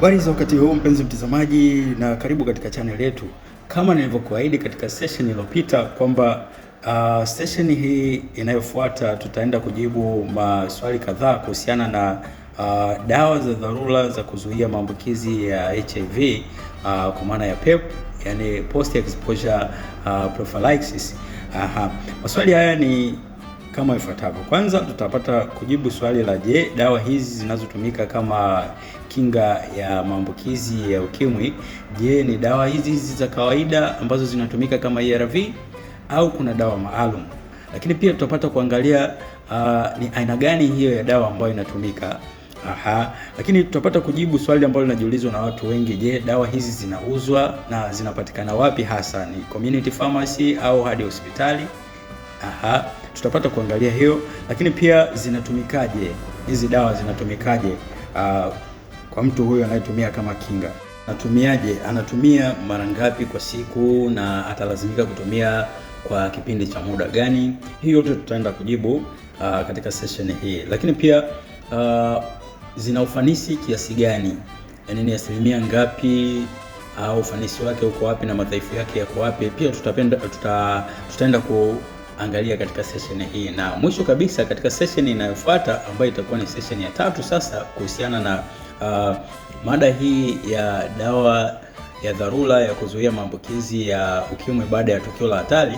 Habari za wakati huu mpenzi mtazamaji, na karibu katika channel yetu. Kama nilivyokuahidi katika session iliyopita kwamba session hii inayofuata tutaenda kujibu maswali kadhaa kuhusiana na dawa za dharura za kuzuia maambukizi ya HIV kwa maana ya PEP, yani post exposure prophylaxis. Maswali haya ni kama ifuatavyo. Kwanza tutapata kujibu swali la je, dawa hizi zinazotumika kama kinga ya maambukizi ya ukimwi, je, ni dawa hizi za kawaida ambazo zinatumika kama ARV au kuna dawa maalum? Lakini pia tutapata kuangalia ni aina gani hiyo ya dawa ambayo inatumika. Lakini tutapata kujibu swali ambalo linajiulizwa na watu wengi, je, dawa hizi zinauzwa na zinapatikana wapi hasa? Ni community pharmacy au hadi hospitali? Tutapata kuangalia hiyo, lakini pia zinatumikaje, hizi dawa zinatumikaje kwa mtu huyo anayetumia kama kinga. Anatumiaje? Anatumia mara ngapi kwa siku na atalazimika kutumia kwa kipindi cha muda gani? Hiyo yote tutaenda kujibu katika session hii. Lakini pia zina ufanisi kiasi gani? Yaani ni asilimia ngapi au ufanisi wake uko wapi na madhaifu yake yako wapi? Pia tutaenda kuangalia katika session hii, na mwisho kabisa katika session inayofuata ambayo itakuwa ni session ya 3 sasa, kuhusiana na mada hii ya dawa ya dharura ya kuzuia maambukizi ya ukimwi baada ya tukio la hatari.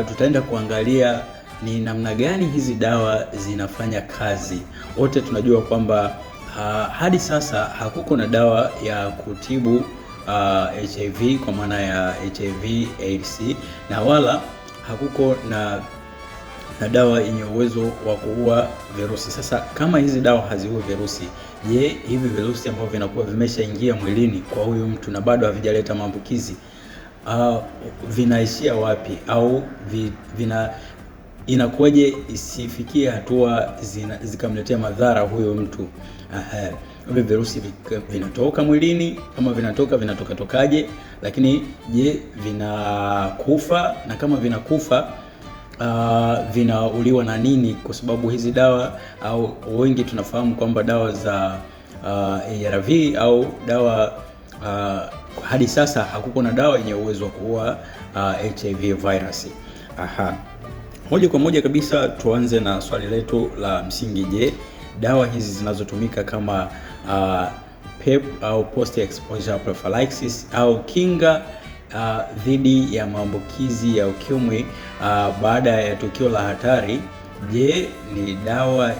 Tutaenda kuangalia ni namna gani hizi dawa zinafanya kazi. Wote tunajua kwamba hadi sasa hakuko na dawa ya kutibu HIV kwa maana ya HIV AIDS, na wala hakuko na dawa yenye uwezo wa kuua virusi. Sasa kama hizi dawa haziui virusi, je, hivi virusi ambavyo vinakuwa vimeshaingia mwilini kwa huyu mtu na bado havijaleta maambukizi vinaishia wapi? Au inakuwaje isifikie hatua zikamletea madhara huyo mtu? Hivi virusi vinatoka mwilini, kama vinatoka tokaje? Lakini je, vinakufa? Na kama vinakufa vinauliwa na nini? Kwa sababu hizi dawa, au wengi tunafahamu kwamba dawa za ARV au dawa hadi sasa hakuko na dawa yenye uwezo wa kuua HIV virus. Moja kwa moja kabisa tuanze na swali letu la msingi. Je, dawa hizi zinazotumika kama PEP au post exposure prophylaxis au kinga dhidi ya maambukizi ya ukimwi baada ya tukio la hatari, je, ni dawa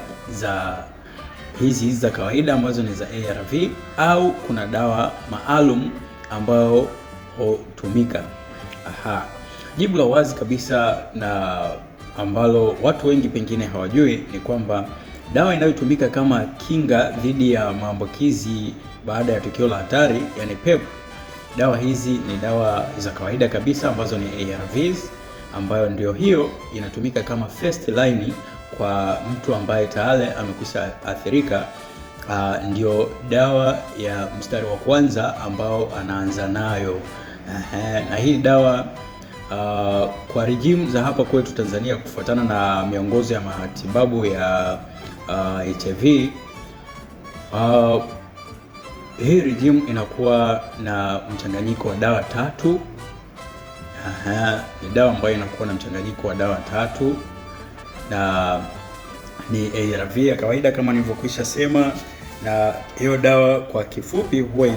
hizi za kawaida ambazo ni za ARV au kuna dawa maalum ambayo hutumika? Jibu la wazi kabisa na ambalo watu wengi pengine hawajui ni kwamba dawa inayotumika kama kinga dhidi ya maambukizi baada ya tukio la hatari, yani PEP, dawa hizi ni dawa za kawaida kabisa ambazo ni ARVs, ambayo ndio hiyo inatumika kama first line kwa mtu ambaye tayari amekwisha athirika. Ndio dawa ya mstari wa kwanza ambao anaanza nayo. Na hii dawa kwa regime za hapa kwetu Tanzania, kufuatana na miongozo ya matibabu ya HIV, hii regime inakuwa na mchanganyiko wa dawa 3. Ni dawa ambayo inakuwa na mchanganyiko wa dawa 3 na ni ARV ya kawaida kama nilivyokwisha sema, na hiyo dawa kwa kifupi huwa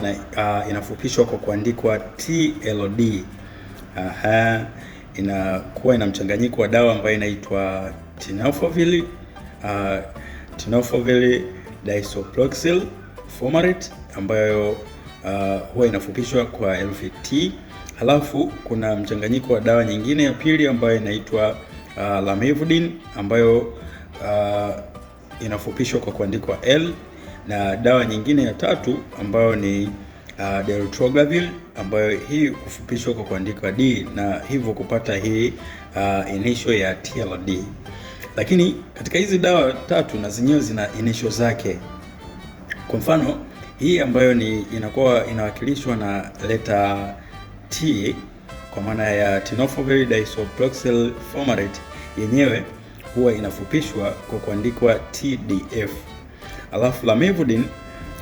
inafupishwa kwa kuandikwa TLD. Inakuwa ina mchanganyiko wa dawa ambayo inaitwa tenofovir disoproxil fumarate, ambayo huwa inafupishwa kwa herufi T. Halafu kuna mchanganyiko wa dawa nyingine ya pili ambayo inaitwa lamivudine, ambayo inafupishwa kwa kuandikwa L, na dawa nyingine ya tatu ambayo ni dolutegravir, ambayo hii kufupishwa kwa kuandikwa D, na hivyo kupata hii initial ya TLD. Lakini katika hizi dawa 3 na zenyewe zina initial zake. Kwa mfano hii ambayo inakuwa inawakilishwa na leta T kwa maana ya tenofovir disoproxil fumarate, yenyewe huwa inafupishwa kwa kuandikwa TDF. Alafu lamivudine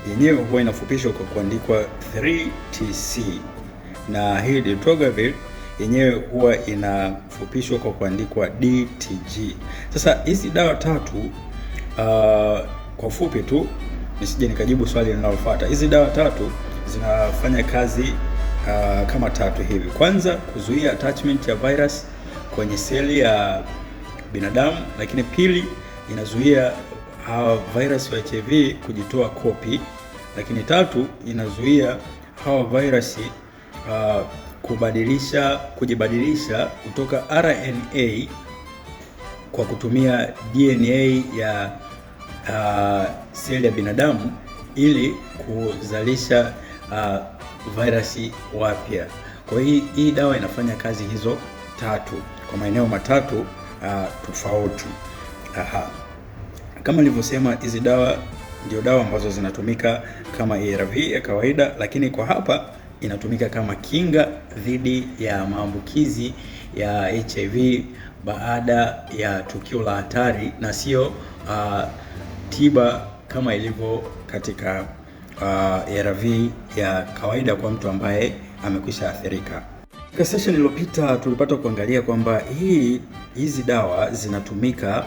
yenyewe huwa inafupishwa kwa kuandikwa 3TC, na hii dolutegravir yenyewe huwa inafupishwa kwa kuandikwa DTG. Sasa hizi dawa tatu, kwa ufupi tu nisije nikajibu swali linalofuata, hizi dawa tatu zinafanya kazi kama tatu hivi. Kwanza, kuzuia attachment ya virus kwenye seli ya binadamu, lakini pili, inazuia hawa virus wa HIV kujitoa kopi, lakini tatu, inazuia hawa virus kujibadilisha kutoka RNA kwa kutumia DNA ya seli ya binadamu ili kuzalisha virusi wapya. Kwa hiyo hii dawa inafanya kazi hizo tatu kwa maeneo matatu tofauti. Kama nilivyosema, hizi dawa ndio dawa ambazo zinatumika kama ARV ya kawaida, lakini kwa hapa inatumika kama kinga dhidi ya maambukizi ya HIV baada ya tukio la hatari, na sio tiba kama ilivyo katika ARV ya kawaida kwa mtu ambaye amekwisha athirika. Katika session iliyopita tulipata kuangalia kwamba hizi dawa zinatumika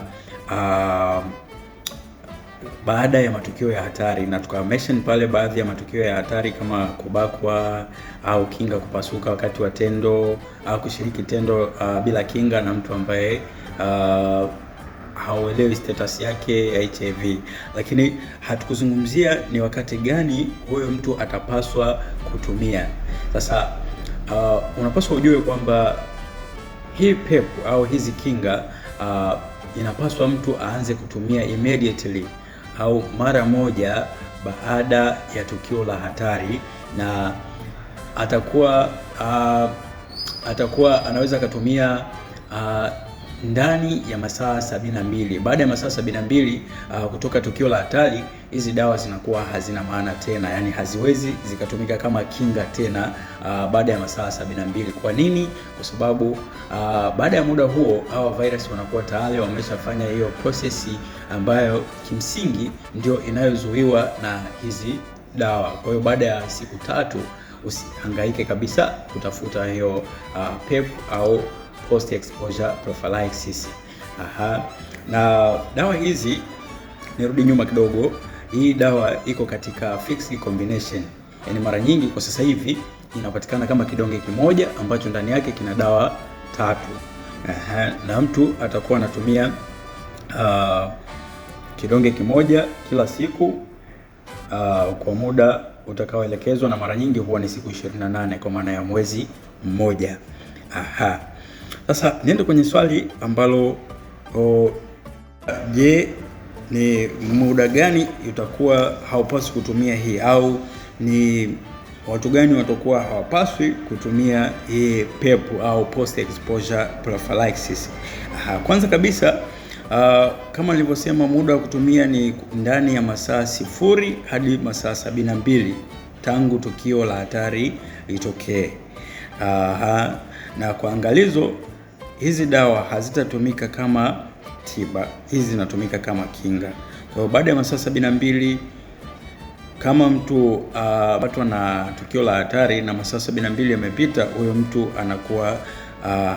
baada ya matukio ya hatari, na tukamention pale baadhi ya matukio ya hatari kama kubakwa au kinga kupasuka wakati wa tendo au kushiriki tendo bila kinga na mtu ambaye hauelewi status yake ya HIV. Lakini hatukuzungumzia ni wakati gani huyo mtu atapaswa kutumia. Sasa unapaswa ujue kwamba hii PEP au hizi kinga inapaswa mtu aanze kutumia immediately au mara moja baada ya tukio la hatari, na atakuwa anaweza akatumia ndani ya masaa 72. Baada ya masaa 72 kutoka tukio la hatari, hizi dawa zinakuwa hazina maana tena, yani haziwezi zikatumika kama kinga tena baada ya masaa 72. Kwa nini? Kwa sababu baada ya muda huo hawa virus wanakuwa tayari wameshafanya hiyo process ambayo kimsingi ndio inayozuiwa na hizi dawa. Kwa hiyo baada ya siku 3 usihangaike kabisa kutafuta hiyo PEP au post exposure prophylaxis. Na dawa hizi, nirudi nyuma kidogo, hii dawa iko katika fixed combination, yani mara nyingi kwa sasa hivi inapatikana kama kidonge kimoja ambacho ndani yake kina dawa 3. Na mtu atakuwa anatumia kidonge kimoja kila siku kwa muda utakaoelekezwa, na mara nyingi huwa ni siku 28 kwa maana ya mwezi mmoja. Sasa niende kwenye swali ambalo je, ni muda gani utakuwa haupaswi kutumia hii, au ni watu gani watakuwa hawapaswi kutumia hii PEP au post exposure prophylaxis? Kwanza kabisa, kama nilivyosema, muda wa kutumia ni ndani ya masaa 0 hadi masaa 72 tangu tukio la hatari litokee. Na kwa angalizo, hizi dawa hazitatumika kama tiba, hizi zinatumika kama kinga. Kwa hiyo baada ya masaa 72, kama mtu patwa na tukio la hatari na masaa 72 yamepita, huyo mtu anakuwa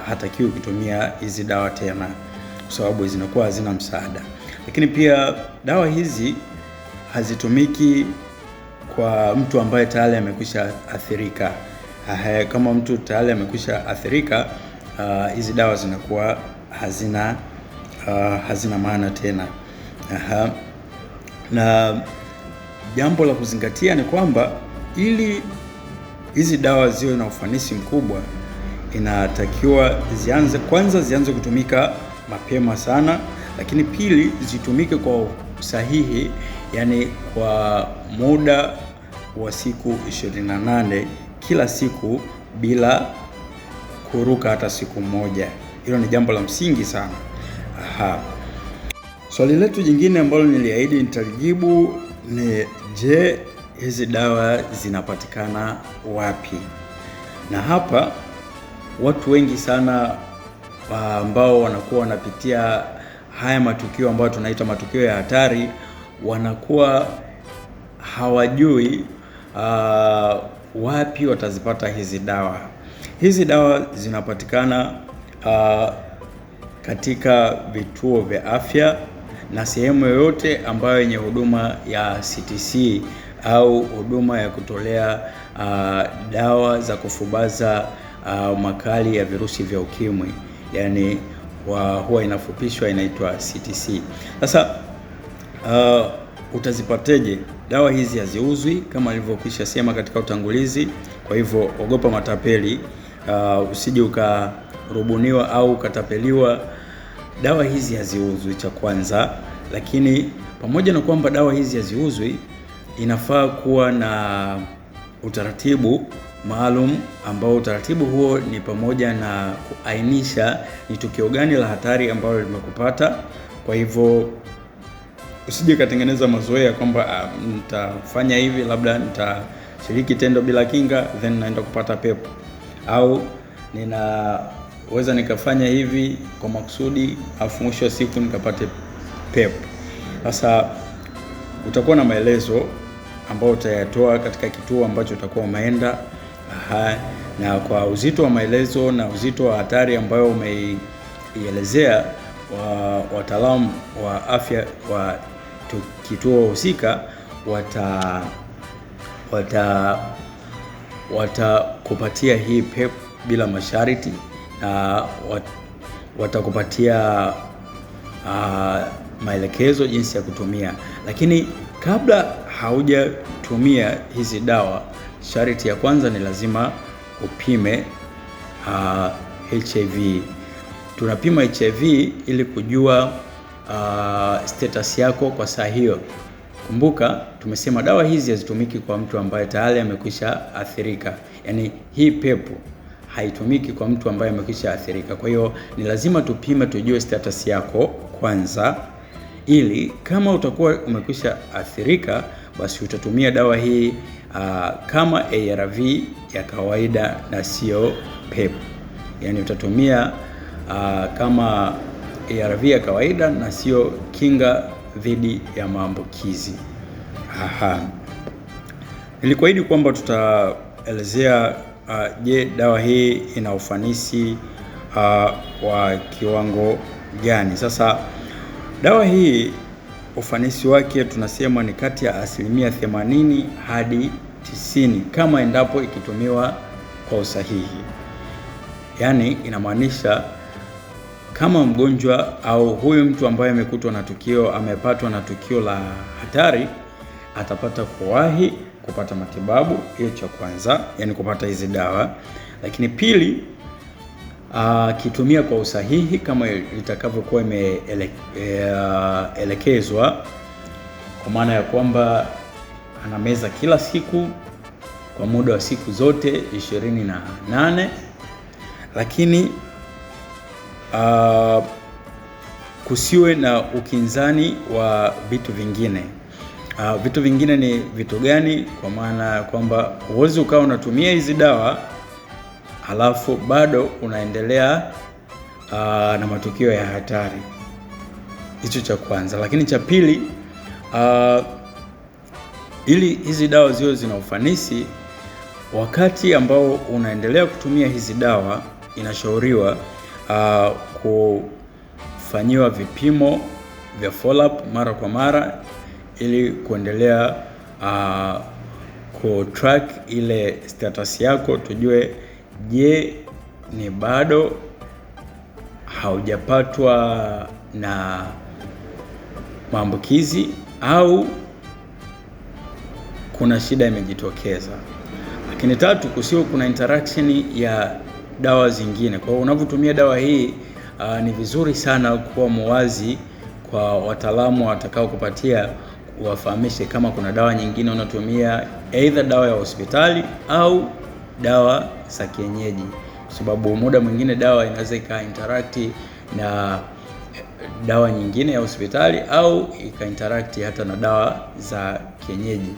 hatakiwi kutumia hizi dawa tena, kwa sababu zinakuwa hazina msaada. Lakini pia dawa hizi hazitumiki kwa mtu ambaye tayari amekwisha athirika. Kama mtu tayari amekwisha athirika, hizi dawa zinakuwa hazina maana tena. Na jambo la kuzingatia ni kwamba ili hizi dawa ziwe na ufanisi mkubwa, inatakiwa zianze kutumika mapema sana, lakini pili, zitumike kwa usahihi, yani kwa muda wa siku 28 kila siku bila kuruka hata siku moja. Hilo ni jambo la msingi sana. Swali letu jingine ambalo niliahidi nitalijibu ni je, hizi dawa zinapatikana wapi? Na hapa watu wengi sana ambao wanakuwa wanapitia haya matukio ambayo tunaita matukio ya hatari, wanakuwa hawajui wapi watazipata hizi dawa. Hizi dawa zinapatikana katika vituo vya afya na sehemu yoyote ambayo yenye huduma ya CTC au huduma ya kutolea dawa za kufubaza makali ya virusi vya ukimwi, yani huwa inafupishwa inaitwa CTC. Sasa utazipateje? Dawa hizi haziuzwi kama nilivyokwisha sema katika utangulizi. Kwa hivyo ogopa matapeli, usije ukarubuniwa au ukatapeliwa. Dawa hizi haziuzwi, cha kwanza. Lakini pamoja na kwamba dawa hizi haziuzwi, inafaa kuwa na utaratibu maalum, ambao utaratibu huo ni pamoja na kuainisha ni tukio gani la hatari ambalo limekupata. Kwa hivyo usije katengeneza mazoea kwamba nitafanya hivi, labda nitashiriki tendo bila kinga then naenda kupata pepo, au ninaweza nikafanya hivi kwa makusudi afu mwisho wa siku nikapate pepo. Sasa utakuwa na maelezo ambayo utayatoa katika kituo ambacho utakuwa umeenda. Na kwa uzito wa maelezo na uzito wa hatari ambayo umeielezea, wataalamu wa afya wa kituo husika watakupatia hii PEP bila masharti, na watakupatia maelekezo jinsi ya kutumia. Lakini kabla haujatumia hizi dawa, sharti ya kwanza ni lazima upime HIV. Tunapima HIV ili kujua status yako kwa saa hiyo. Kumbuka tumesema dawa hizi hazitumiki kwa mtu ambaye tayari amekwisha athirika. Yaani hii pepo haitumiki kwa mtu ambaye amekwisha athirika. Kwa hiyo ni lazima tupime tujue status yako kwanza, ili kama utakuwa umekwisha athirika, basi utatumia dawa hii kama ARV ya kawaida na sio PEP. Yaani utatumia kama ARV ya kawaida na sio kinga dhidi ya maambukizi. Nilikuahidi kwamba tutaelezea je, dawa hii ina ufanisi wa kiwango gani? Sasa dawa hii ufanisi wake tunasema ni kati ya 80% hadi 90% kama endapo ikitumiwa kwa usahihi. Yaani inamaanisha kama mgonjwa au huyu mtu ambaye amepatwa na tukio la hatari atapata kuwahi kupata matibabu, hiyo cha kwanza, yani kupata hizi dawa. Lakini pili, kitumia kwa usahihi kama litakavyokuwa imeelekezwa, kwa maana ya kwamba anameza kila siku kwa muda wa siku zote 28. Lakini kusiwe na ukinzani wa vitu vingine. Vitu vingine ni vitu gani? Kwa maana kwamba huwezi ukawa unatumia hizi dawa halafu bado unaendelea na matukio ya hatari. Hicho cha kwanza. Lakini cha pili, ili hizi dawa ziwe zina ufanisi, wakati ambao unaendelea kutumia hizi dawa inashauriwa kufanyiwa vipimo vya follow up mara kwa mara, ili kuendelea kutrack ile status yako, tujue je, ni bado haujapatwa na maambukizi au kuna shida imejitokeza. Lakini tatu, kusiwe kuna interaction ya dawa zingine. Kwa hiyo unapotumia dawa hii ni vizuri sana kuwa muwazi kwa wataalamu watakao kupatia, wafahamishe kama kuna dawa nyingine unatumia, aidha dawa ya hospitali au dawa za kienyeji, kwa sababu muda mwingine dawa inaweza ika-interact na dawa nyingine ya hospitali au ika-interact hata na dawa za kienyeji.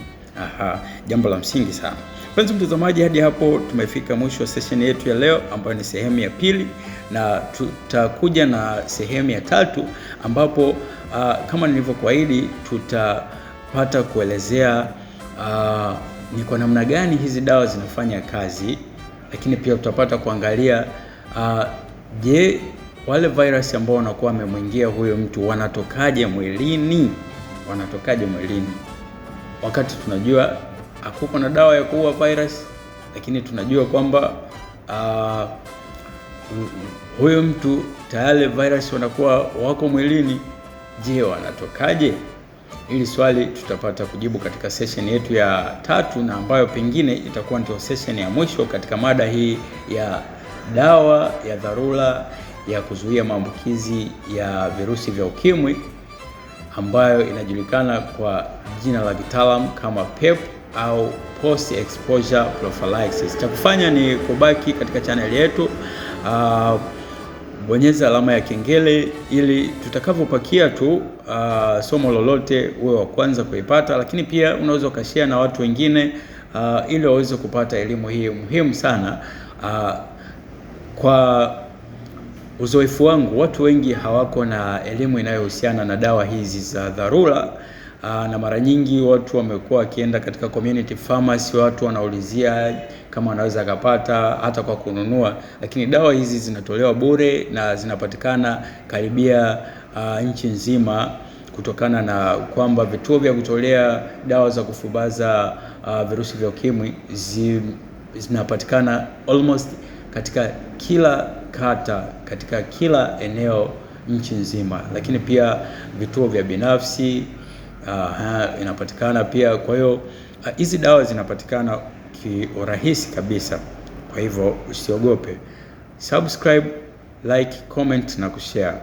Jambo la msingi sana. Mpenzi mtazamaji, hadi hapo tumefika mwisho wa session yetu ya leo, ambayo ni sehemu ya pili, na tutakuja na sehemu ya tatu, ambapo kama nilivyokuahidi tutapata kuelezea ni kwa namna gani hizi dawa zinafanya kazi, lakini pia tutapata kuangalia je, wale virus ambao wanakuwa wamemwingia huyo mtu wanatokaje mwilini? Wakati tunajua hakuko na dawa ya kuua virus, lakini tunajua kwamba huyo mtu tayari virus wanakuwa wako mwilini. Je, wanatokaje? Hili swali tutapata kujibu katika session yetu ya 3, na ambayo pengine itakuwa ndio session ya mwisho katika mada hii ya dawa ya dharura ya kuzuia maambukizi ya virusi vya ukimwi, ambayo inajulikana kwa jina la kitaalamu kama PEP au Post Exposure Prophylaxis. Cha kufanya ni kubaki katika channel yetu, bonyeza alama ya kengele ili tutakavyopakia tu somo lolote uwe wa kwanza kuipata, lakini pia unaweza ukashare na watu wengine ili waweze kupata elimu hii muhimu sana. Kwa uzoefu wangu, watu wengi hawako na elimu inayohusiana na dawa hizi za dharura, na mara nyingi watu wamekuwa wakienda katika community pharmacy, watu wanaulizia kama wanaweza kupata hata kwa kununua, lakini dawa hizi zinatolewa bure na zinapatikana karibia nchi nzima, kutokana na kwamba vituo vya kutolea dawa za kufubaza virusi vya ukimwi zinapatikana almost katika kila kata, katika kila eneo nchi nzima, lakini pia vituo vya binafsi inapatikana pia. Kwa hiyo hizi dawa zinapatikana kiurahisi kabisa, kwa hivyo usiogope. Subscribe, like, comment na kushare.